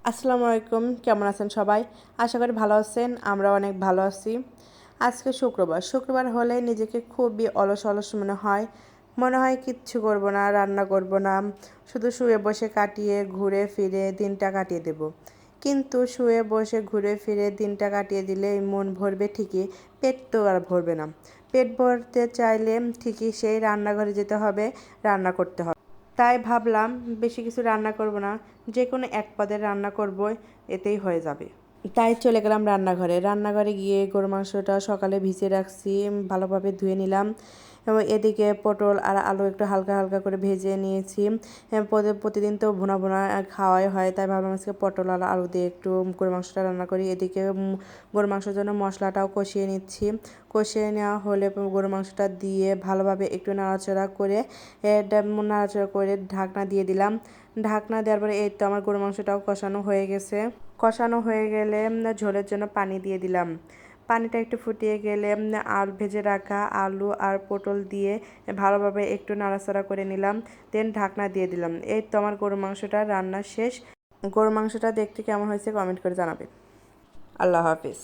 আসসালামু আলাইকুম, কেমন আছেন সবাই? আশা করি ভালো আছেন। আমরা অনেক ভালো আছি। আজকে শুক্রবার হলে নিজেকে খুবই অলস অলস মনে হয় কিচ্ছু করব না, রান্না করব না, শুধু শুয়ে বসে কাটিয়ে ঘুরে ফিরে দিনটা কাটিয়ে দেব। কিন্তু শুয়ে বসে ঘুরে ফিরে দিনটা কাটিয়ে দিলে মন ভরবে ঠিকই, পেট তো আর ভরবে না। পেট ভরতে চাইলে ঠিকই সেই রান্নাঘরে যেতে হবে, রান্না করতে হবে। তাই ভাবলাম বেশি কিছু রান্না করব না, যে কোনো এক পদের রান্না করব, এতেই হয়ে যাবে। তাই চলে গেলাম রান্নাঘরে গিয়ে গরু মাংসটা সকালে ভিজিয়ে রাখছি, ভালোভাবে ধুয়ে নিলাম এবং এদিকে পটল আর আলু একটু হালকা হালকা করে ভেজে নিয়েছি। প্রতিদিন তো ভুনা ভুনা খাওয়াই হয়, তাই ভাবলাম আজকে পটল আর আলু দিয়ে একটু গরু মাংসটা রান্না করি। এদিকে গরু মাংসের জন্য মশলাটাও কষিয়ে নিচ্ছি। কষিয়ে নেওয়া হলে গরু মাংসটা দিয়ে ভালোভাবে একটু নাড়াচাড়া করে ঢাকনা দিয়ে দিলাম। ঢাকনা দেওয়ার পরে এই তো আমার গরু মাংসটাও কষানো হয়ে গেছে। কষানো হয়ে গেলে ঝোলের জন্য পানি দিয়ে দিলাম। পানিটা একটু ফুটিয়ে গেলে আলু ভেজে রাখা আলু আর পটল দিয়ে ভালোভাবে একটু নাড়াচাড়া করে নিলাম। দেন ঢাকনা দিয়ে দিলাম। এই তো আমার গরু মাংসটা রান্না শেষ। গরু মাংসটা দেখতে কেমন হয়েছে কমেন্ট করে জানাবেন। আল্লাহ হাফিজ।